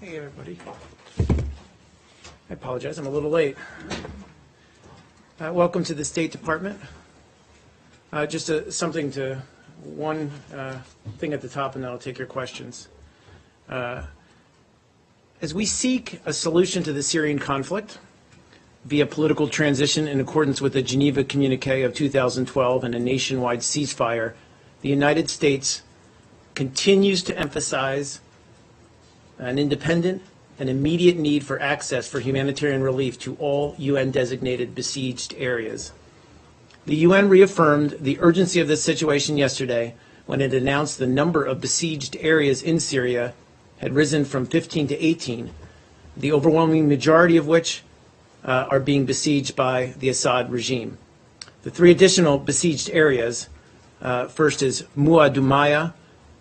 Hey, everybody. I apologize, I'm a little late. Welcome to the State Department. Just one thing at the top, and then I'll take your questions. As we seek a solution to the Syrian conflict via political transition in accordance with the Geneva Communique of 2012 and a nationwide ceasefire, the United States continues to emphasize an independent and immediate need for access for humanitarian relief to all UN-designated besieged areas. The UN reaffirmed the urgency of this situation yesterday when it announced the number of besieged areas in Syria had risen from 15 to 18, the overwhelming majority of which are being besieged by the Assad regime. The three additional besieged areas, first is Muadumaya,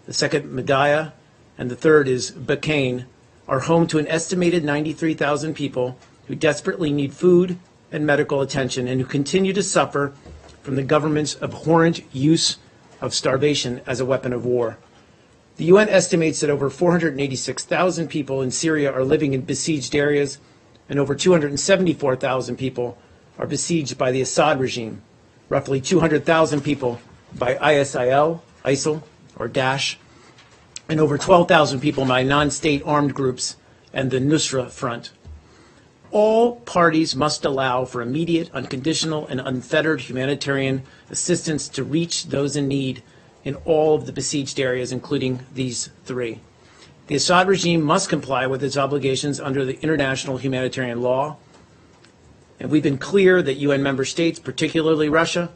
the second Madaya, and the third is Bakain, are home to an estimated 93,000 people who desperately need food and medical attention and who continue to suffer from the government's abhorrent use of starvation as a weapon of war. The UN estimates that over 486,000 people in Syria are living in besieged areas, and over 274,000 people are besieged by the Assad regime, roughly 200,000 people by ISIL, or Daesh, and over 12,000 people by non-state armed groups and the Nusra Front. All parties must allow for immediate, unconditional, and unfettered humanitarian assistance to reach those in need in all of the besieged areas, including these three. The Assad regime must comply with its obligations under the international humanitarian law, and we've been clear that UN member states, particularly Russia,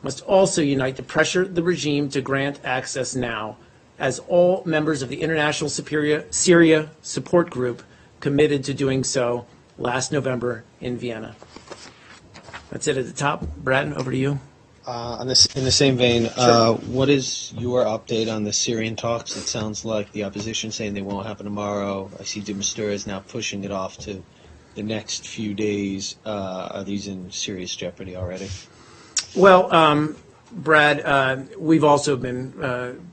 must also unite to pressure the regime to grant access now, as all members of the International Syria Support Group committed to doing so last November in Vienna. That's it at the top. Brad, over to you. In the same vein, Sure. what is your update on the Syrian talks? It sounds like the opposition saying they won't happen tomorrow. I see de Mistura is now pushing it off to the next few days. Are these in serious jeopardy already? Well, Brad, we've also been,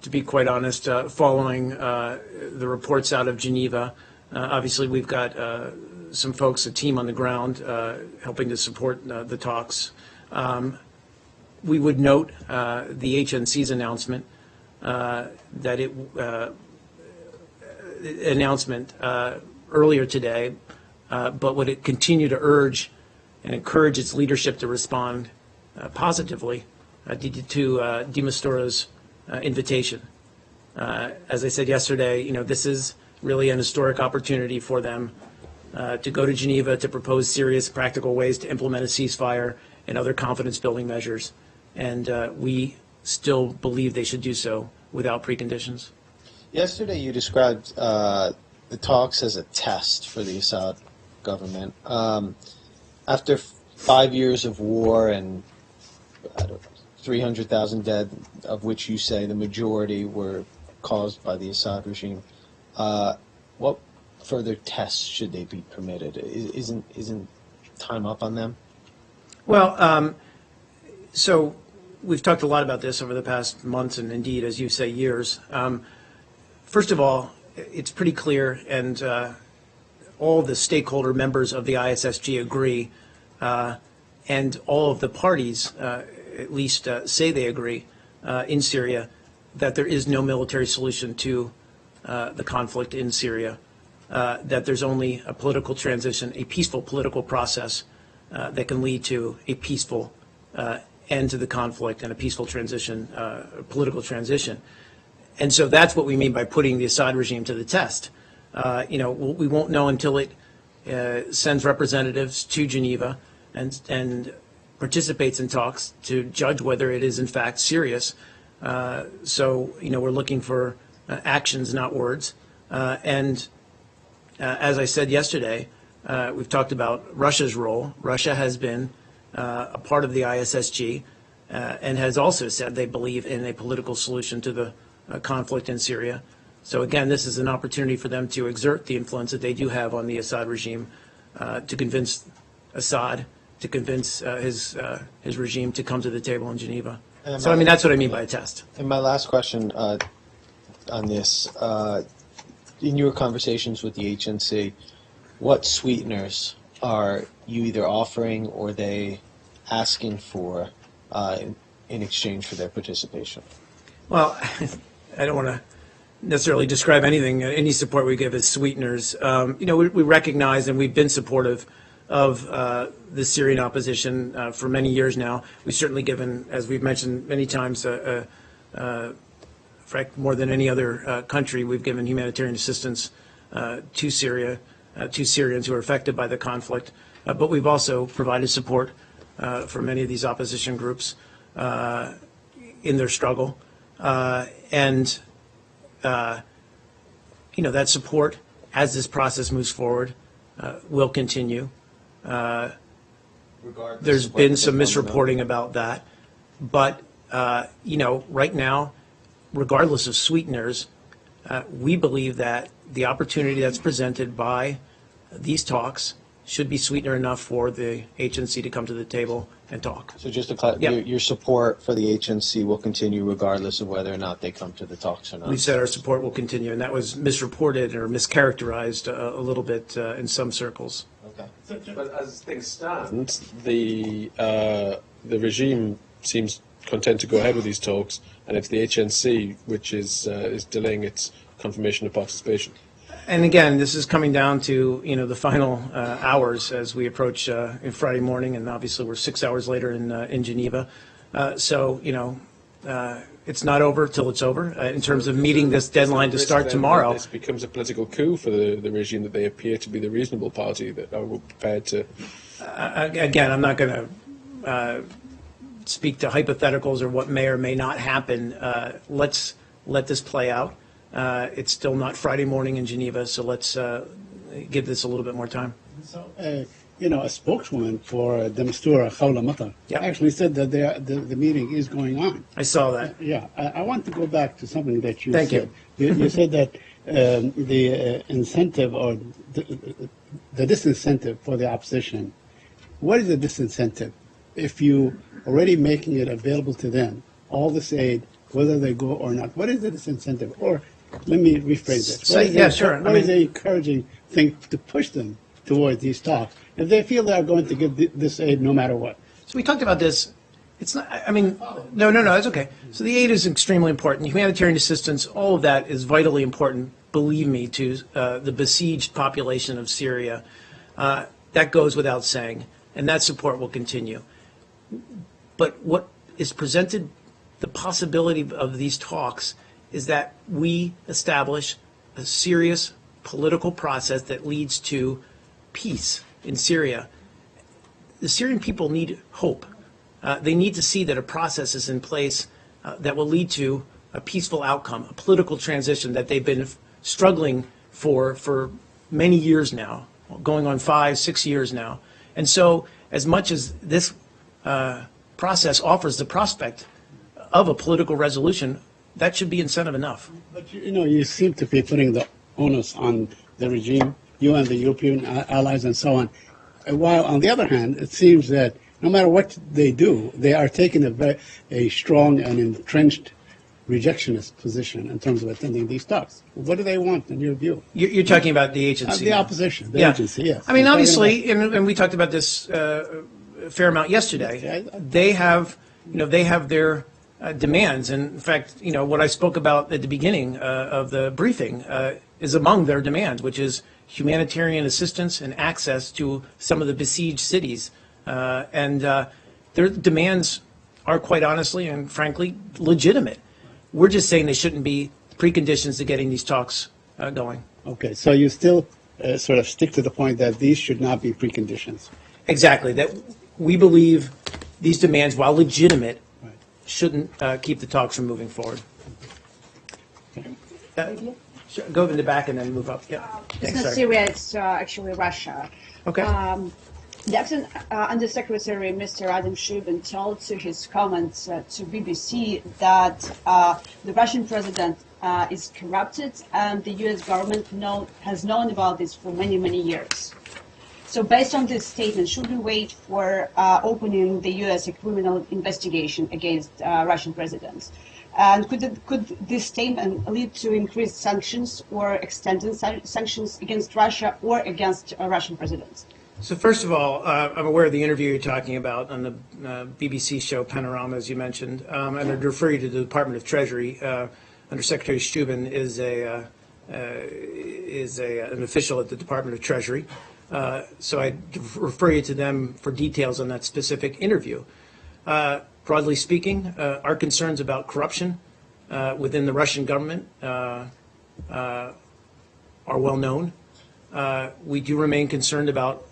to be quite honest, following the reports out of Geneva. Obviously, we've got some folks, a team on the ground, helping to support the talks. We would note the HNC's announcement earlier today, but would it continue to urge and encourage its leadership to respond positively to de Mistura's invitation. As I said yesterday, this is really an historic opportunity for them to go to Geneva to propose serious practical ways to implement a ceasefire and other confidence-building measures. And we still believe they should do so without preconditions. Yesterday you described the talks as a test for the Assad government. After 5 years of war and 300,000 dead, of which you say the majority were caused by the Assad regime, what further tests should they be permitted? Isn't time up on them? Well, so we've talked a lot about this over the past months and indeed, as you say, years. First of all, it's pretty clear, and all the stakeholder members of the ISSG agree, and all of the parties at least say they agree in Syria, that there is no military solution to the conflict in Syria, that there's only a political transition, a peaceful political process that can lead to a peaceful end to the conflict and a peaceful transition, political transition. And so that's what we mean by putting the Assad regime to the test. We won't know until it sends representatives to Geneva and participates in talks to judge whether it is in fact serious. So we're looking for actions, not words. And as I said yesterday, we've talked about Russia's role. Russia has been a part of the ISSG and has also said they believe in a political solution to the conflict in Syria. So again, this is an opportunity for them to exert the influence that they do have on the Assad regime to convince Assad, to convince his regime to come to the table in Geneva. So I mean, that's what I mean by a test. And my last question on this, in your conversations with the HNC, what sweeteners are you either offering or they asking for in exchange for their participation? Well, I don't want to necessarily describe anything, any support we give as sweeteners. We recognize and we've been supportive of the Syrian opposition for many years now. We've certainly given, as we've mentioned many times, in fact, more than any other country, we've given humanitarian assistance to Syria, to Syrians who are affected by the conflict. But we've also provided support for many of these opposition groups in their struggle. And that support, as this process moves forward, will continue. There's been some misreporting about that. But, right now, regardless of sweeteners, we believe that the opportunity that's presented by these talks should be sweetener enough for the HNC to come to the table and talk. So just to clarify, your support for the HNC will continue regardless of whether or not they come to the talks or not? We've said our support will continue, and that was misreported or mischaracterized a little bit in some circles. Okay. But as things stand, the regime seems content to go ahead with these talks, and it's the HNC which is delaying its confirmation of participation. And again, this is coming down to the final hours as we approach Friday morning, and obviously we're 6 hours later in Geneva. So it's not over till it's over in terms of meeting this deadline to start tomorrow. This becomes a political coup for the regime that they appear to be the reasonable party that are prepared to. Again, I'm not going to speak to hypotheticals or what may or may not happen. Let's let this play out. It's still not Friday morning in Geneva, so let's give this a little bit more time. So, a spokeswoman for the Mistura, Khawla Matar, actually said that the meeting is going on. I saw that. Yeah, I want to go back to something that you Thank said. You said that the incentive or the disincentive for the opposition. What is the disincentive? If you already making it available to them, all this aid, whether they go or not, what is the disincentive? Or let me rephrase it. What is the encouraging thing to push them towards these talks if they feel they are going to give this aid no matter what? So we talked about this. It's not, no, it's okay. So the aid is extremely important. Humanitarian assistance, all of that is vitally important, believe me, to the besieged population of Syria. That goes without saying, and that support will continue. But what is presented, the possibility of these talks, is that we establish a serious political process that leads to peace in Syria. The Syrian people need hope. They need to see that a process is in place that will lead to a peaceful outcome, a political transition that they've been struggling for many years now, going on 5-6 years now. And so as much as this process offers the prospect of a political resolution, that should be incentive enough. But you seem to be putting the onus on the regime, you and the European allies and so on. While on the other hand, it seems that no matter what they do, they are taking a strong and entrenched rejectionist position in terms of attending these talks. What do they want in your view? You're talking about the agency. The opposition, the agency, yes. I mean, obviously, and we talked about this a fair amount yesterday. They have their demands. And in fact, what I spoke about at the beginning of the briefing is among their demands, which is humanitarian assistance and access to some of the besieged cities. And their demands are quite honestly and frankly legitimate. We're just saying they shouldn't be preconditions to getting these talks going. Okay, so you still sort of stick to the point that these should not be preconditions. Exactly, that we believe these demands, while legitimate, shouldn't keep the talks from moving forward. Sure, go in the back and then move up. Yeah. It's not Syria, it's actually Russia. Okay. The acting Undersecretary, Mr. Adam Shubin, told to his comments to BBC that the Russian president is corrupted and the U.S. government has known about this for many, many years. So based on this statement, should we wait for opening the U.S. a criminal investigation against Russian presidents? And could this statement lead to increased sanctions or extended sanctions against Russia or against Russian presidents? So first of all, I'm aware of the interview you're talking about on the BBC show Panorama, as you mentioned, and I'd refer you to the Department of Treasury. Under Secretary Steuben is an official at the Department of Treasury. So I'd refer you to them for details on that specific interview. Broadly speaking, our concerns about corruption within the Russian government are well known. We do remain concerned about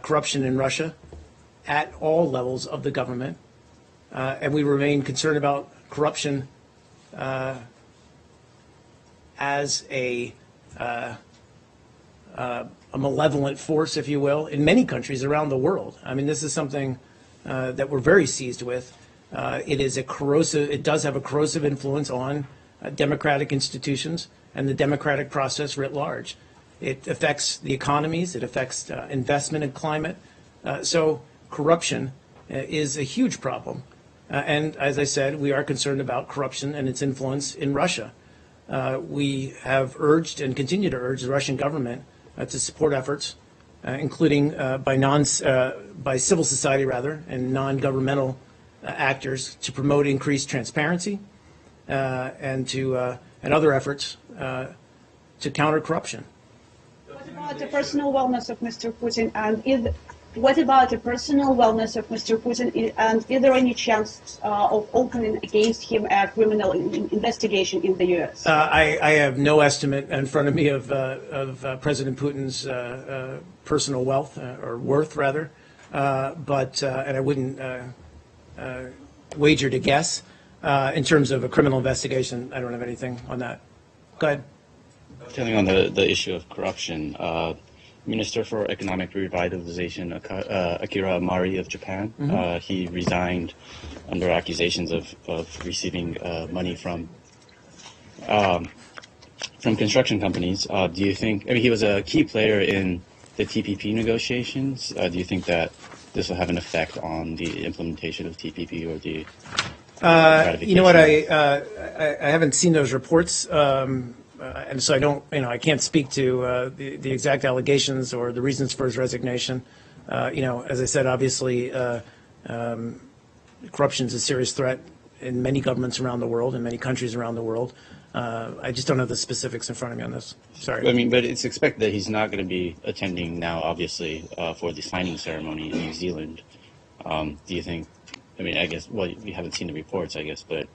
corruption in Russia at all levels of the government, and we remain concerned about corruption as a malevolent force, if you will, in many countries around the world. I mean, this is something that we're very seized with. It does have a corrosive influence on democratic institutions and the democratic process writ large. It affects the economies. It affects investment and climate. So corruption is a huge problem. And as I said, we are concerned about corruption and its influence in Russia. We have urged and continue to urge the Russian government to support efforts, including by civil society and non-governmental actors, to promote increased transparency and other efforts to counter corruption. What about the personal wellness of Mr. Putin, and is there any chance of opening against him a criminal investigation in the U.S.? I have no estimate in front of me of President Putin's personal wealth or worth, rather, but and I wouldn't wager to guess. In terms of a criminal investigation, I don't have anything on that. Go ahead. Telling on the issue of corruption, Minister for Economic Revitalization Akira Amari of Japan, he resigned under accusations of receiving money from construction companies. Do you think? I mean, he was a key player in the TPP negotiations. Do you think that this will have an effect on the implementation of TPP or the you know what? I haven't seen those reports. And so I can't speak to the exact allegations or the reasons for his resignation. As I said, obviously, corruption is a serious threat in many governments around the world, in many countries around the world. I just don't have the specifics in front of me on this. Sorry. I mean, but it's expected that he's not going to be attending now, obviously, for the signing ceremony in New Zealand. Do you think? I mean, I guess. Well, we haven't seen the reports, I guess, but.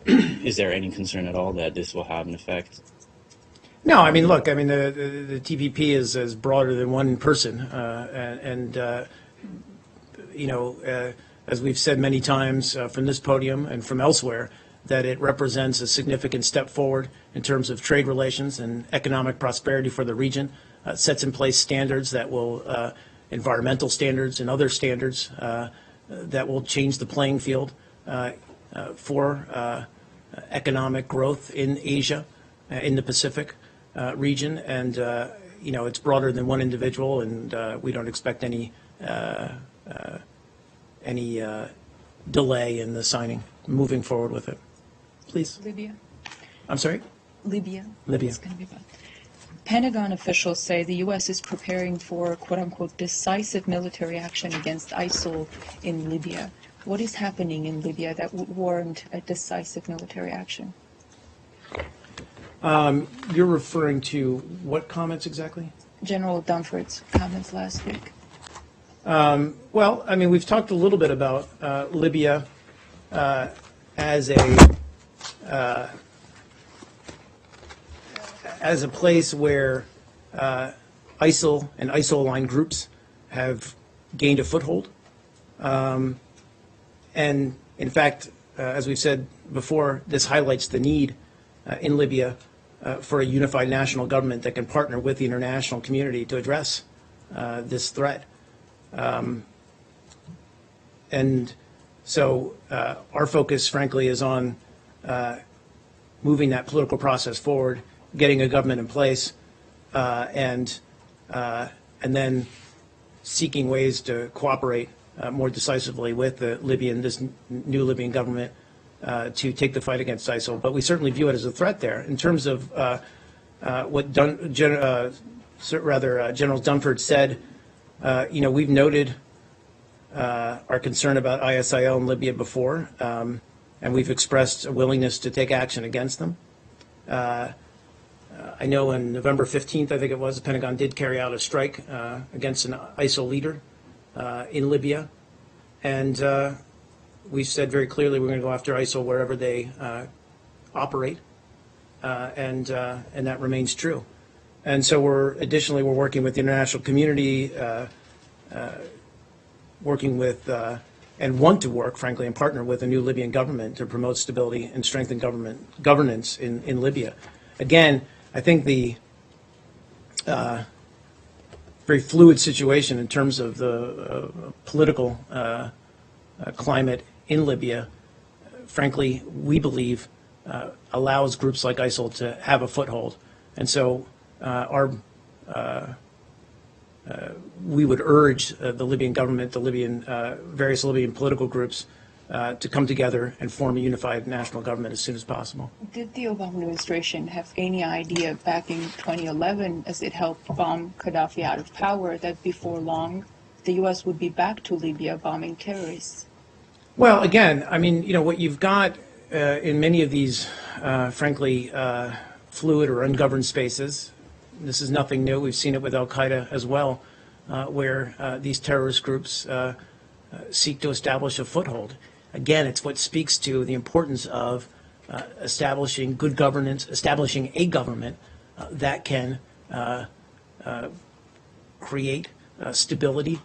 Is there any concern at all that this will have an effect? No, I mean, look, I mean, the TPP is broader than one person, as we've said many times from this podium and from elsewhere, that it represents a significant step forward in terms of trade relations and economic prosperity for the region. Sets in place standards that will, environmental standards and other standards that will change the playing field for economic growth in Asia, in the Pacific region, and it's broader than one individual, and we don't expect any delay in the signing, moving forward with it. Please. Libya. I'm sorry? Libya. Libya. It's going to be fun. Pentagon officials say the U.S. is preparing for quote-unquote decisive military action against ISIL in Libya. What is happening in Libya that would warrant a decisive military action? You're referring to what comments exactly? General Dunford's comments last week. Well, I mean, we've talked a little bit about Libya as a place where ISIL and ISIL-aligned groups have gained a foothold. And in fact, as we've said before, this highlights the need in Libya for a unified national government that can partner with the international community to address this threat. And so our focus, frankly, is on moving that political process forward, getting a government in place, and then seeking ways to cooperate more decisively with this new Libyan government to take the fight against ISIL, but we certainly view it as a threat there. In terms of what General Dunford said, we've noted our concern about ISIL in Libya before, and we've expressed a willingness to take action against them. I know on November 15th, I think it was, the Pentagon did carry out a strike against an ISIL leader in Libya, and we said very clearly we're going to go after ISIL wherever they operate, and that remains true. And so we're working with the international community, working with and want to work, frankly, and partner with the new Libyan government to promote stability and strengthen governance in Libya. Again, I think the very fluid situation in terms of the political climate in Libya, frankly, we believe allows groups like ISIL to have a foothold. And so we would urge the Libyan government, various Libyan political groups to come together and form a unified national government as soon as possible. Did the Obama administration have any idea back in 2011, as it helped bomb Gaddafi out of power, that before long the U.S. would be back to Libya bombing terrorists? Well, again, I mean, what you've got in many of these, frankly, fluid or ungoverned spaces, this is nothing new. We've seen it with al-Qaeda as well, where these terrorist groups seek to establish a foothold. Again, it's what speaks to the importance of establishing good governance, establishing a government that can create stability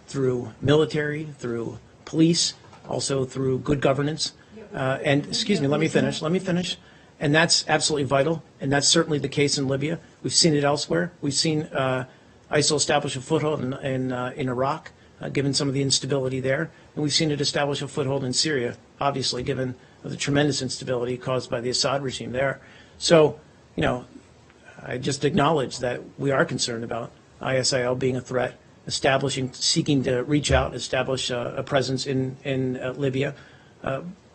through military, through police, also through good governance. And excuse me, let me finish. And that's absolutely vital, and that's certainly the case in Libya. We've seen it elsewhere. We've seen ISIL establish a foothold in Iraq, given some of the instability there, and we've seen it establish a foothold in Syria, obviously, given the tremendous instability caused by the Assad regime there. So, I just acknowledge that we are concerned about ISIL being a threat, seeking to reach out, establish a presence in Libya.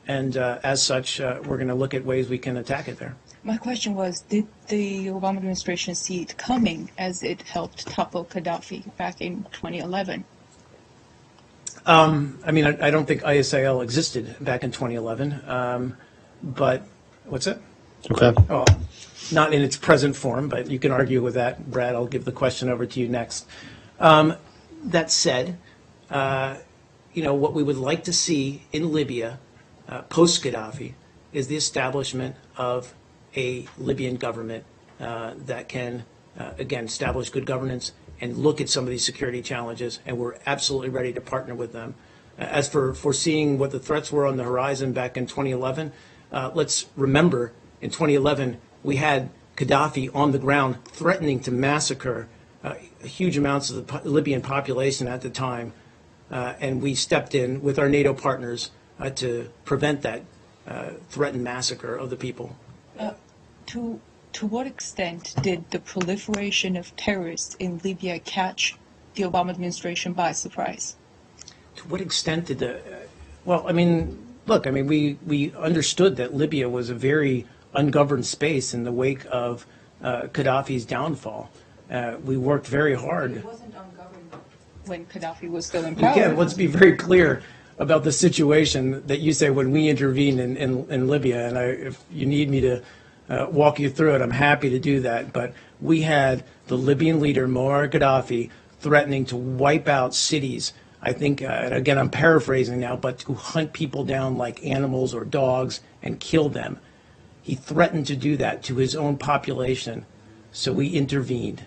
And as such, we're going to look at ways we can attack it there. My question was, did the Obama administration see it coming as it helped topple Gaddafi back in 2011? I mean, I don't think ISIL existed back in 2011, but what's it? Okay. Oh, not in its present form, but you can argue with that. Brad, I'll give the question over to you next. That said, what we would like to see in Libya post-Gaddafi is the establishment of a Libyan government that can, again, establish good governance and look at some of these security challenges, and we're absolutely ready to partner with them. As for foreseeing what the threats were on the horizon back in 2011, let's remember in 2011 we had Gaddafi on the ground threatening to massacre huge amounts of the Libyan population at the time, and we stepped in with our NATO partners to prevent that threatened massacre of the people. To what extent did the proliferation of terrorists in Libya catch the Obama administration by surprise? To what extent did well, I mean, look, I mean, we understood that Libya was a very ungoverned space in the wake of Gaddafi's downfall. We worked very hard. It wasn't ungoverned when Gaddafi was still in power. Again, let's be very clear about the situation that you say when we intervened in Libya, and if you need me to walk you through it, I'm happy to do that. But we had the Libyan leader, Muammar Gaddafi, threatening to wipe out cities. I think, and again, I'm paraphrasing now, but to hunt people down like animals or dogs and kill them. He threatened to do that to his own population, so we intervened.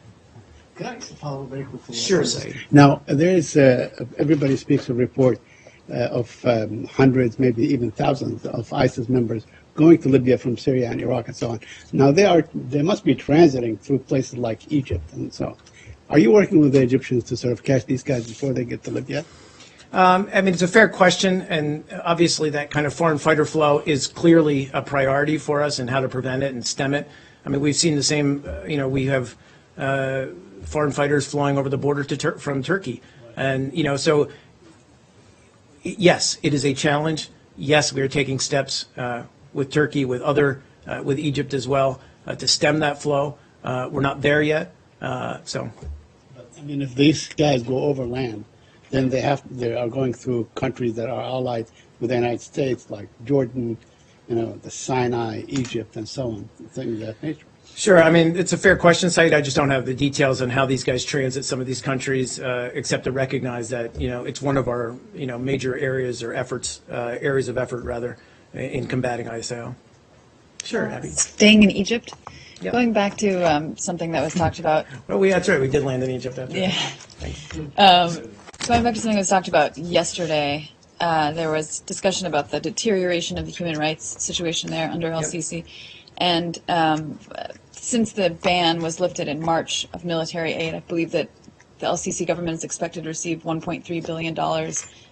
Can I follow very quickly? Sure, Saeed. Now, there is, everybody speaks a report of hundreds, maybe even thousands of ISIS members going to Libya from Syria and Iraq and so on. Now, they must be transiting through places like Egypt and so on. Are you working with the Egyptians to sort of catch these guys before they get to Libya? I mean, it's a fair question, and obviously that kind of foreign fighter flow is clearly a priority for us and how to prevent it and stem it. I mean, we've seen the same, we have foreign fighters flying over the border from Turkey. And, so, yes, it is a challenge. yes, we are taking steps with Turkey, with Egypt as well, to stem that flow. We're not there yet, so. I mean, if these guys go over-land, then they are going through countries that are allied with the United States, like Jordan, the Sinai, Egypt, and so on, things of that nature. Sure. I mean, it's a fair question, Said. I just don't have the details on how these guys transit some of these countries, except to recognize that, it's one of our, major areas of effort, rather, in combating ISIL. Sure, Abby. Staying in Egypt, Yep. going back to something that was talked about. Well, that's right. We did land in Egypt after. Yeah. Going back to something that was talked about yesterday, there was discussion about the deterioration of the human rights situation there under El-Sisi. And since the ban was lifted in March of military aid, I believe that the El-Sisi government is expected to receive $1.3 billion,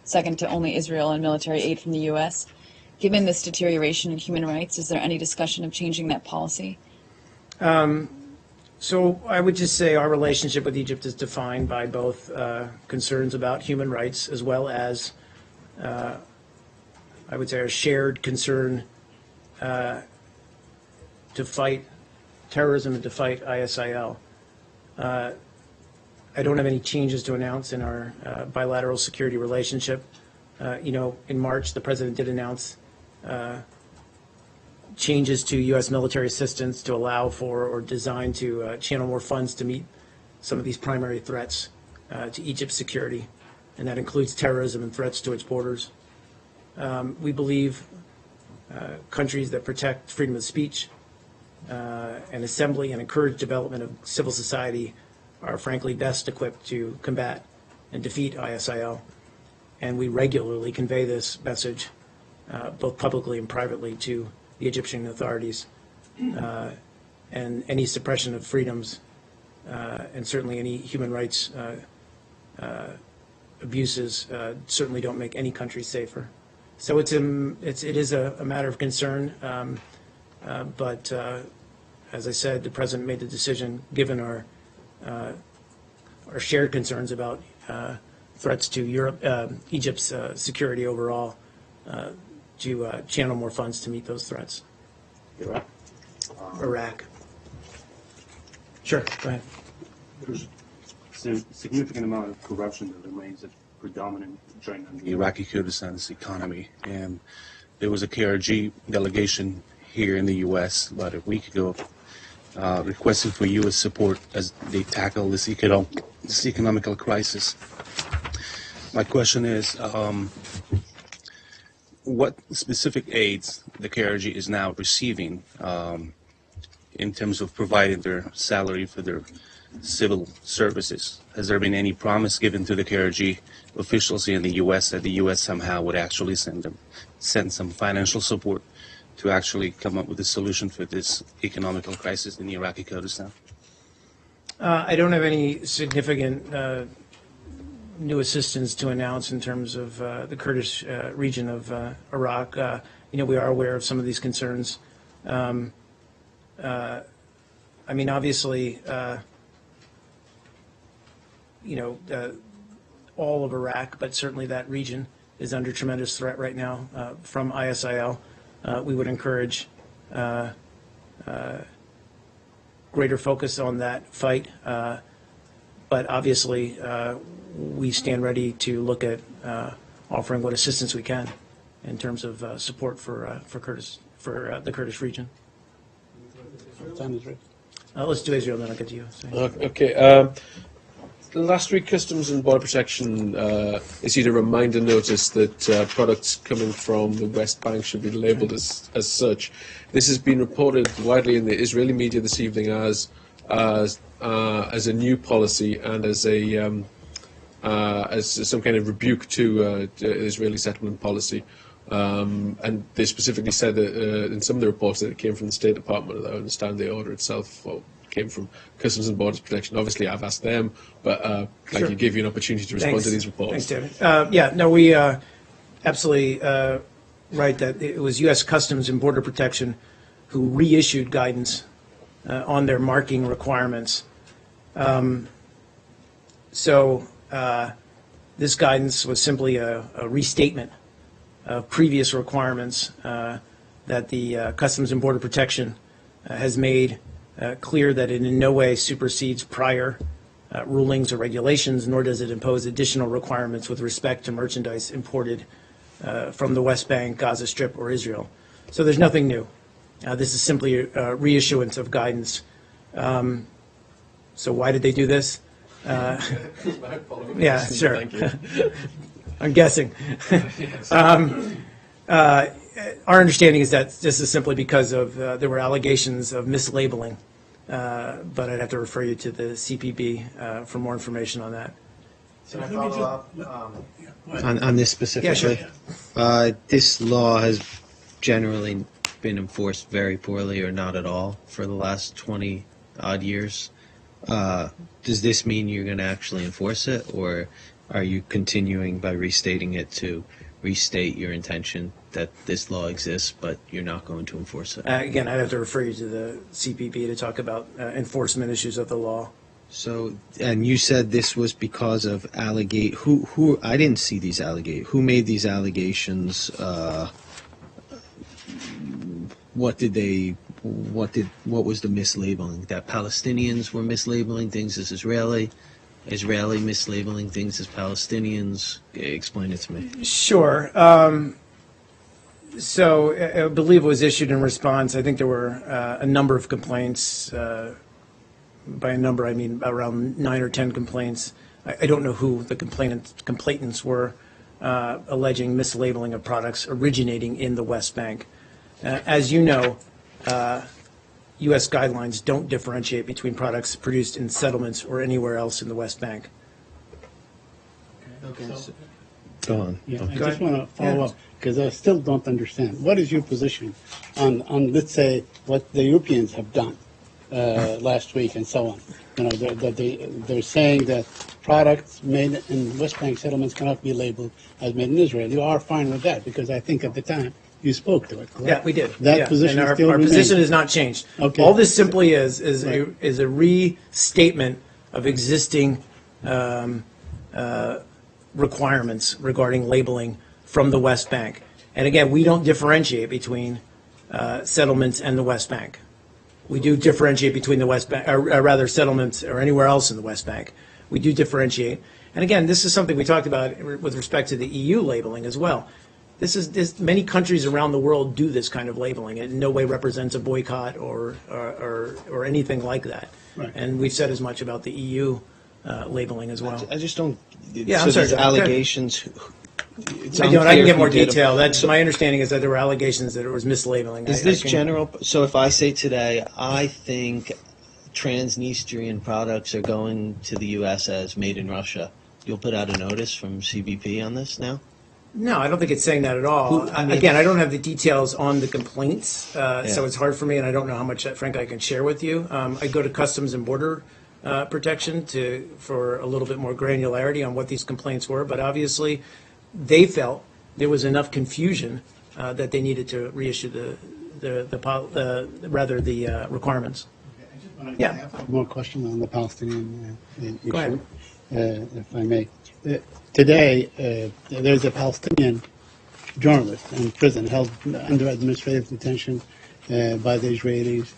second to only Israel, in military aid from the U.S. Given this deterioration in human rights, is there any discussion of changing that policy? So I would just say our relationship with Egypt is defined by both concerns about human rights as well as, I would say, a shared concern to fight terrorism and to fight ISIL. I don't have any changes to announce in our bilateral security relationship. In March, the president did announce changes to U.S. military assistance to allow for or designed to channel more funds to meet some of these primary threats to Egypt's security, and that includes terrorism and threats to its borders. We believe countries that protect freedom of speech and assembly and encourage development of civil society are frankly best equipped to combat and defeat ISIL. And we regularly convey this message, both publicly and privately, to the Egyptian authorities. And any suppression of freedoms and certainly any human rights abuses certainly don't make any country safer. So it is a matter of concern. But as I said, the president made the decision, given our shared concerns about threats to Egypt's security overall, to channel more funds to meet those threats. Iraq. Sure, go ahead. There's a significant amount of corruption that remains a predominant drain on the Iraqi Kurdistan's economy. And there was a KRG delegation here in the U.S. about a week ago requesting for U.S. support as they tackle this economical crisis. My question is, what specific aids the KRG is now receiving in terms of providing their salary for their civil services? Has there been any promise given to the KRG officials here in the U.S. that the U.S. somehow would actually send some financial support to actually come up with a solution for this economical crisis in Iraqi Kurdistan? I don't have any significant new assistance to announce in terms of the Kurdish region of Iraq. We are aware of some of these concerns. Obviously, all of Iraq, but certainly that region is under tremendous threat right now from ISIL. We would encourage greater focus on that fight. But obviously, we stand ready to look at offering what assistance we can in terms of support for the Kurdish region. Let's do Israel, then I'll get to you. Okay. Last week, Customs and Border Protection issued a reminder notice that products coming from the West Bank should be labelled as such. This has been reported widely in the Israeli media this evening as a new policy and as some kind of rebuke to Israeli settlement policy. And they specifically said that in some of the reports that it came from the State Department. I understand the order itself came from Customs and Borders Protection. Obviously, I've asked them, but Sure. you give you an opportunity to respond to these reports. Thanks, David. We absolutely right that it was U.S. Customs and Border Protection who reissued guidance on their marking requirements. So this guidance was simply a restatement of previous requirements that the Customs and Border Protection has made clear that it in no way supersedes prior rulings or regulations, nor does it impose additional requirements with respect to merchandise imported from the West Bank, Gaza Strip, or Israel. So there's nothing new. This is simply a reissuance of guidance. So why did they do this? Yeah, sure. Thank you. I'm guessing. Our understanding is that this is simply because of there were allegations of mislabeling, but I'd have to refer you to the CPB for more information on that. Can I follow up on this specifically? Yeah, sure. This law has generally been enforced very poorly or not at all for the last 20 odd years. Does this mean you're going to actually enforce it, or are you continuing by restating it to restate your intention that this law exists, but you're not going to enforce it? Again, I'd have to refer you to the CPB to talk about enforcement issues of the law. So, and you said this was because of who I didn't see these allegations. Who made these allegations? What was the mislabeling? That Palestinians were mislabeling things as Israeli mislabeling things as Palestinians? Explain it to me. Sure. So I believe it was issued in response. I think there were a number of complaints. By a number, I mean around 9 or 10 complaints. I don't know who the complainants were alleging mislabeling of products originating in the West Bank. As you know, U.S. guidelines don't differentiate between products produced in settlements or anywhere else in the West Bank. Go on. Yeah, I Go just ahead. want to follow up because I still don't understand. What is your position on let's say, what the Europeans have done last week and so on? You know, they're saying that products made in West Bank settlements cannot be labeled as made in Israel. You are fine with that because I think at the time you spoke to it, correct? Yeah, we did. That Yeah. position and our still remains. position has not changed. Okay. All this simply is Right. a restatement of existing requirements regarding labeling from the West Bank. And again, we don't differentiate between settlements and the West Bank. We do differentiate between the West Bank, or rather settlements or anywhere else in the West Bank. We do differentiate. And again, this is something we talked about with respect to the EU labeling as well. Many countries around the world do this kind of labeling. It in no way represents a boycott or anything like that. Right. And we've said as much about the EU labeling as well. I just don't. Yeah, so I'm sorry, these go ahead. allegations. It's I can unclear get who more did them. detail. That's So- my understanding is that there were allegations that it was mislabeling. Is this general? So if I say today, I think Transnistrian products are going to the U.S. as made in Russia, you'll put out a notice from CBP on this now? No, I don't think it's saying that at all. I mean- Again, I don't have the details on the complaints, so it's hard for me, and I don't know how much, frankly, I can share with you. I go to Customs and Border Protection for a little bit more granularity on what these complaints were, but obviously, they felt there was enough confusion that they needed to reissue the requirements. Yeah. I have one more question on the Palestinian issue, Go ahead. If I may. Today, there's a Palestinian journalist in prison held under administrative detention by the Israelis.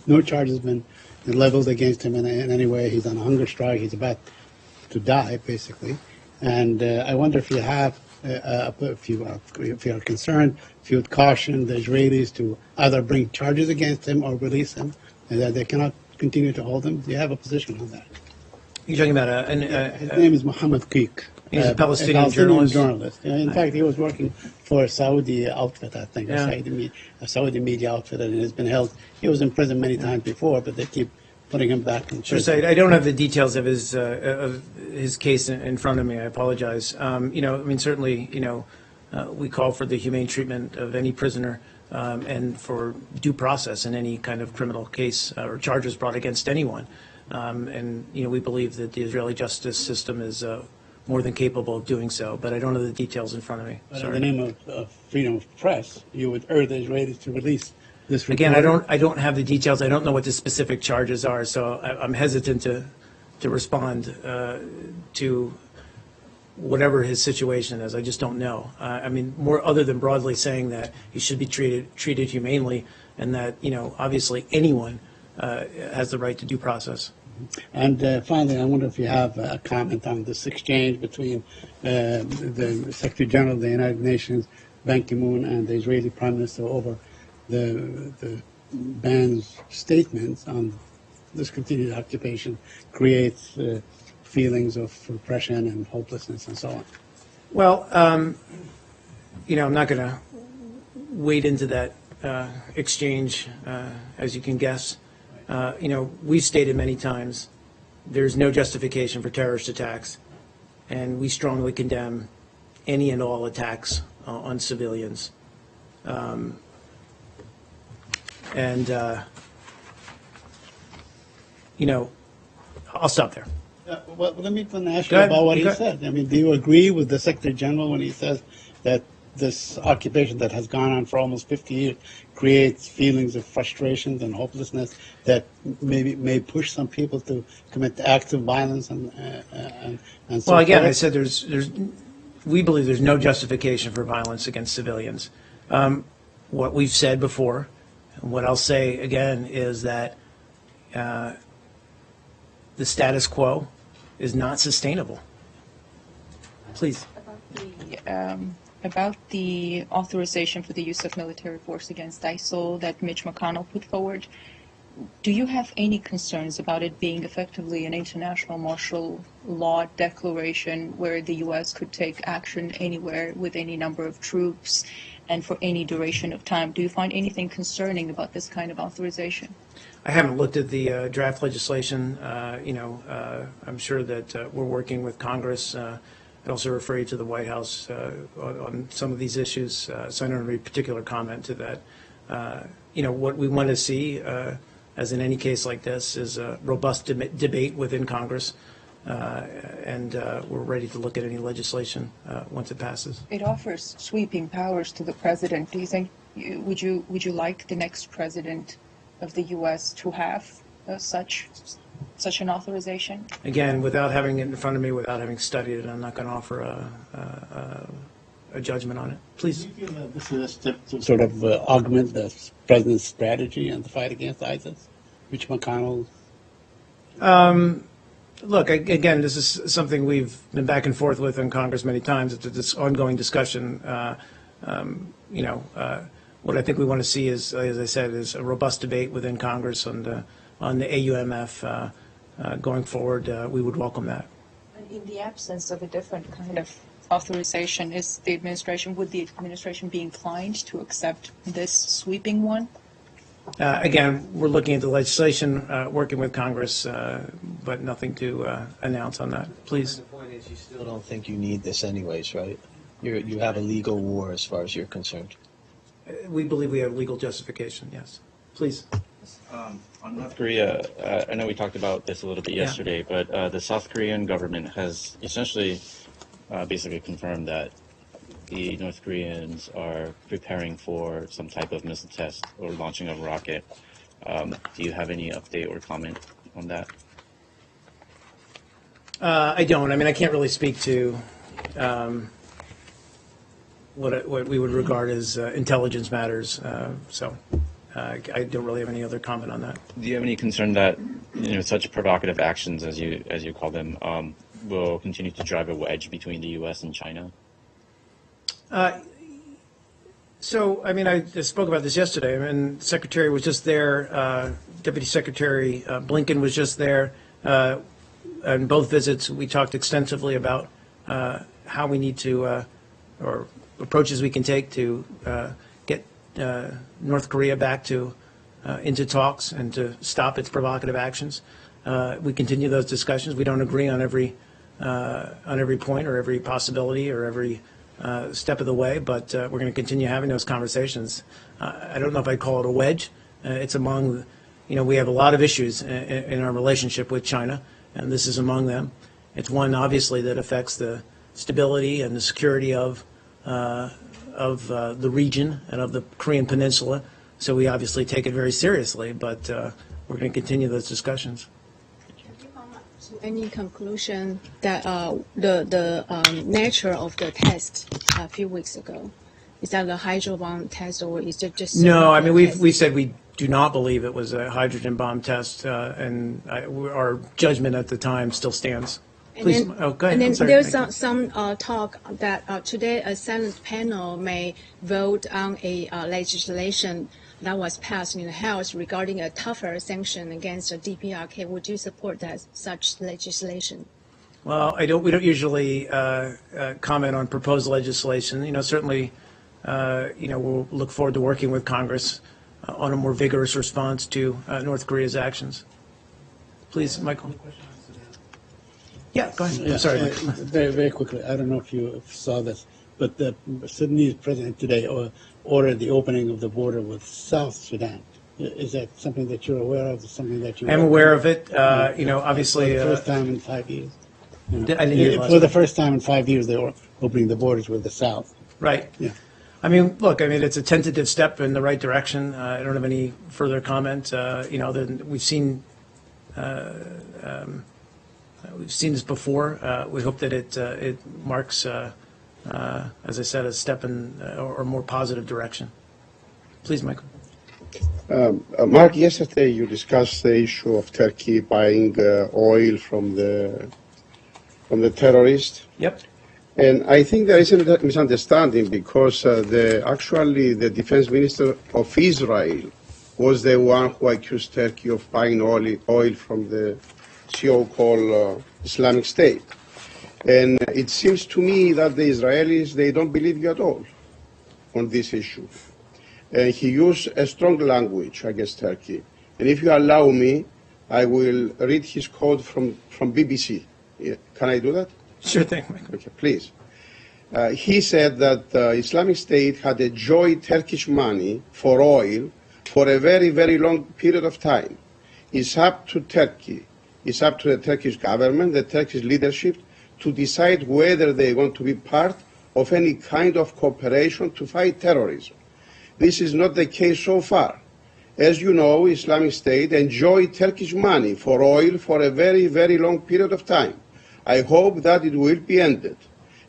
No charges have been leveled against him in any way. He's on a hunger strike. He's about to die, basically. And I wonder if you have, if you are concerned, if you would caution the Israelis to either bring charges against him or release him, and that they cannot continue to hold him. Do you have a position on that? You're talking about His name is Mohammed Qiq. He's a Palestinian journalist. In fact, he was working for a Saudi outfit, I think, Yeah. a Saudi media outfit, and has been held. He was in prison many times before, but they keep putting him back in Sure, prison. so I don't have the details of his case in front of me. I apologize. Certainly, we call for the humane treatment of any prisoner and for due process in any kind of criminal case or charges brought against anyone. We believe that the Israeli justice system is more than capable of doing so, but I don't have the details in front of me. But in Sorry. the name of freedom of press, you would urge the Israelis to release this report. Again, I don't have the details. I don't know what the specific charges are, so I'm hesitant to respond to whatever his situation is. I just don't know. I mean, more other than broadly saying that he should be treated humanely, and that, you know, obviously anyone has the right to due process. And finally, I wonder if you have a comment on this exchange between the Secretary General of the United Nations, Ban Ki-moon, and the Israeli Prime Minister over the ban's statements on this continued occupation creates feelings of repression and hopelessness and so on. Well, you know, I'm not going to wade into that exchange, as you can guess. You know, we've stated many times there's no justification for terrorist attacks, and we strongly condemn any and all attacks on civilians. You know, I'll stop there. Well, let me ask Go you ahead. about what You he go- said. I mean, do you agree with the Secretary General when he says that this occupation that has gone on for almost 50 years creates feelings of frustration and hopelessness that maybe may push some people to commit acts of violence and so Well, again, forth? I said we believe there's no justification for violence against civilians. What we've said before, and what I'll say again, is that the status quo is not sustainable. Please. About the authorization for the use of military force against ISIL that Mitch McConnell put forward, do you have any concerns about it being effectively an international martial law declaration where the U.S. could take action anywhere with any number of troops and for any duration of time? Do you find anything concerning about this kind of authorization? I haven't looked at the draft legislation. You know, I'm sure that we're working with Congress. I'd also refer you to the White House on some of these issues, so I don't have any particular comment to that. You know, what we want to see, as in any case like this, is a robust debate within Congress, and we're ready to look at any legislation once it passes. It offers sweeping powers to the president. Do you think, would you like the next president of the U.S. to have such an authorization? Again, without having it in front of me, without having studied it, I'm not going to offer a judgment on it. Please. Do you feel that this is a step to sort of augment the president's strategy in the fight against ISIS? Mitch McConnell? Look, again, this is something we've been back and forth with in Congress many times. It's this ongoing discussion. You know, what I think we want to see is, as I said, is a robust debate within Congress on the AUMF going forward. We would welcome that. In the absence of a different kind of authorization, would the administration be inclined to accept this sweeping one? Again, we're looking at the legislation, working with Congress, but nothing to announce on that. Please. The point is, you still don't think you need this anyways, right? You have a legal war as far as you're concerned. We believe we have legal justification, yes. Please. On North Korea, I know we talked about this a little bit Yeah. yesterday, but the South Korean government has essentially basically confirmed that the North Koreans are preparing for some type of missile test or launching of a rocket. Do you have any update or comment on that? I don't. I mean, I can't really speak to what we would regard as intelligence matters. So I don't really have any other comment on that. Do you have any concern that such provocative actions, as you call them, will continue to drive a wedge between the U.S. and China? So, I mean, I just spoke about this yesterday. I mean, the Secretary was just there. Deputy Secretary Blinken was just there. On both visits, we talked extensively about how we need to, or approaches we can take to get North Korea back to into talks and to stop its provocative actions. We continue those discussions. We don't agree on every point or every possibility or every step of the way, but we're going to continue having those conversations. I don't know if I'd call it a wedge. It's among, we have a lot of issues in our relationship with China, and this is among them. It's one, obviously, that affects the stability and the security of the region and of the Korean Peninsula. So we obviously take it very seriously, but we're going to continue those discussions. Any conclusion that the nature of the test a few weeks ago? Is that a hydrogen bomb test, or is it just No, I mean, test? we said we do not believe it was a hydrogen bomb test, and our judgment at the time still stands. Please, And then, oh, go ahead. And then I'm sorry. there's Thank you. some talk that today a Senate panel may vote on a legislation that was passed in the House regarding a tougher sanction against the DPRK. Would you support that such legislation? Well, we don't usually comment on proposed legislation. Certainly, we'll look forward to working with Congress on a more vigorous response to North Korea's actions. Please, Michael. Yeah, go ahead. I'm sorry. Very, very quickly. I don't know if you saw this, but the Sudanese president today ordered the opening of the border with South Sudan. Is that something that you're aware of? Something that you? I'm aware of it. Obviously. For the first time in 5 years. I didn't hear the last For the one. first time in 5 years, they were opening the borders with the South. Right. Yeah. Look, it's a tentative step in the right direction. I don't have any further comment. We've seen this before. We hope that it marks, as I said, a step in or more positive direction. Please, Michael. Mark, yesterday you discussed the issue of Turkey buying oil from the terrorists. Yep. And I think there is a misunderstanding because the defense minister of Israel was the one who accused Turkey of buying oil from the so-called Islamic State. And it seems to me that the Israelis, they don't believe you at all on this issue. And he used a strong language against Turkey. And if you allow me, I will read his quote from BBC. Can I do that? Sure thing, Michael. Okay, please. He said that Islamic State had enjoyed Turkish money for oil for a very, very long period of time. It's up to Turkey. It's up to the Turkish government, the Turkish leadership, to decide whether they want to be part of any kind of cooperation to fight terrorism. This is not the case so far. As you know, Islamic State enjoyed Turkish money for oil for a very, very long period of time. I hope that it will be ended.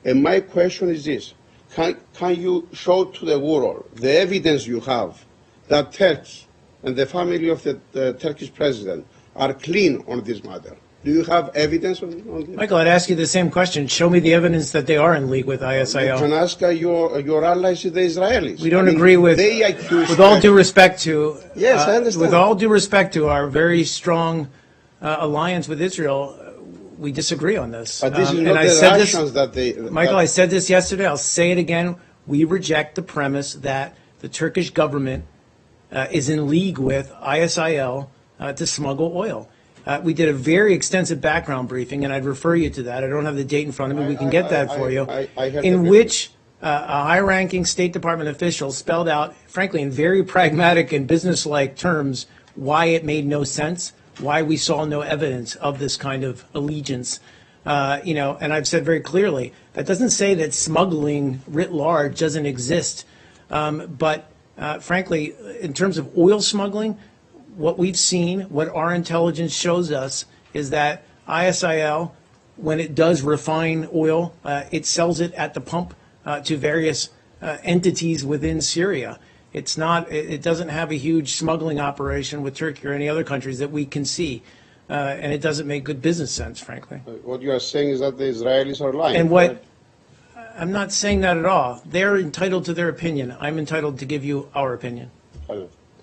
And my question is this: can you show to the world the evidence you have that Turkey and the family of the Turkish president are clean on this matter? Do you have evidence on this? Michael, I'd ask you the same question. Show me the evidence that they are in league with You ISIL. can ask your allies, the Israelis. We don't agree with, They accuse with all due respect to, Yes, I understand. with all due respect to our very strong alliance with Israel, we disagree on this. But this is And not I the said this- Russians that they. Michael, I said this yesterday. I'll say it again. We reject the premise that the Turkish government is in league with ISIL to smuggle oil. We did a very extensive background briefing, and I'd refer you to that. I don't have the date in front of me. We can get that for you. I heard In the which a high-ranking State Department official spelled out, frankly, in very pragmatic and business-like terms, why it made no sense, why we saw no evidence of this kind of allegiance. And I've said very clearly, that doesn't say that smuggling writ large doesn't exist. But frankly, in terms of oil smuggling, what we've seen, what our intelligence shows us, is that ISIL, when it does refine oil, it sells it at the pump to various entities within Syria. It's not. It doesn't have a huge smuggling operation with Turkey or any other countries that we can see, and it doesn't make good business sense, frankly. What you are saying is that the Israelis are lying. And what I'm not saying that at all. They're entitled to their opinion. I'm entitled to give you our opinion.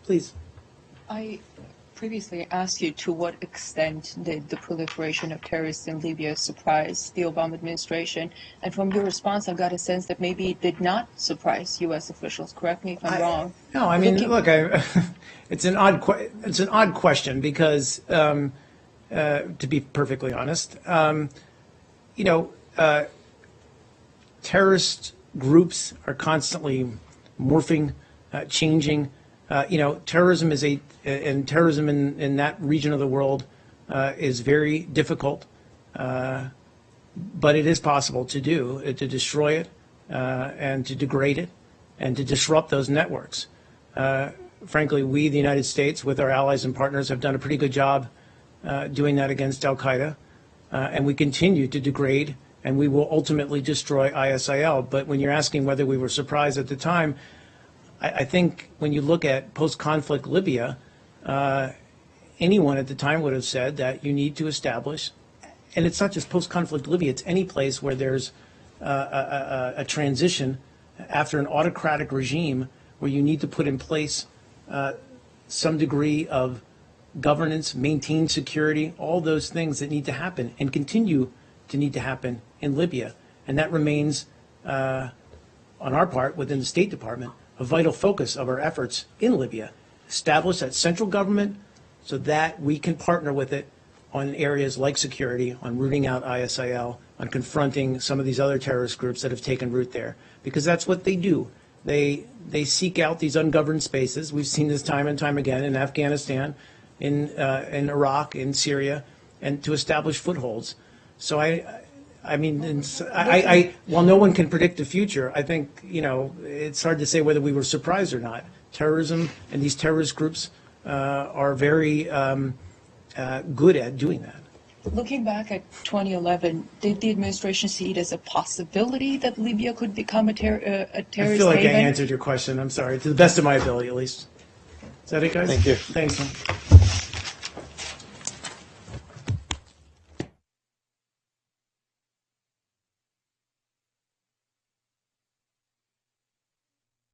Please. I previously asked you to what extent did the proliferation of terrorists in Libya surprise the Obama administration, and from your response, I got a sense that maybe it did not surprise U.S. officials. Correct me if I'm wrong. No, I mean, look, it's an odd question because, to be perfectly honest, terrorist groups are constantly morphing, changing. Terrorism is terrorism in that region of the world is very difficult, but it is possible to to destroy it and to degrade it and to disrupt those networks. Frankly, we, the United States, with our allies and partners, have done a pretty good job doing that against Al Qaeda. and we continue to degrade, and we will ultimately destroy ISIL. But when you're asking whether we were surprised at the time, I think when you look at post-conflict Libya, anyone at the time would have said that you need to establish, and it's not just post-conflict Libya, it's any place where there's a transition after an autocratic regime where you need to put in place some degree of governance, maintain security, all those things that need to happen and continue to need to happen in Libya. And that remains, on our part, within the State Department, a vital focus of our efforts in Libya. Establish that central government so that we can partner with it on areas like security, on rooting out ISIL, on confronting some of these other terrorist groups that have taken root there. Because that's what they do. They seek out these ungoverned spaces. We've seen this time and time again in Afghanistan, in Iraq, in Syria, and to establish footholds. So I mean, while no one can predict the future, I think, it's hard to say whether we were surprised or not. Terrorism and these terrorist groups are very good at doing that. Looking back at 2011, did the administration see it as a possibility that Libya could become a terrorist I feel like I haven? answered your question. I'm sorry, to the best of my ability, at least. Is that it, guys? Thank you. Thanks.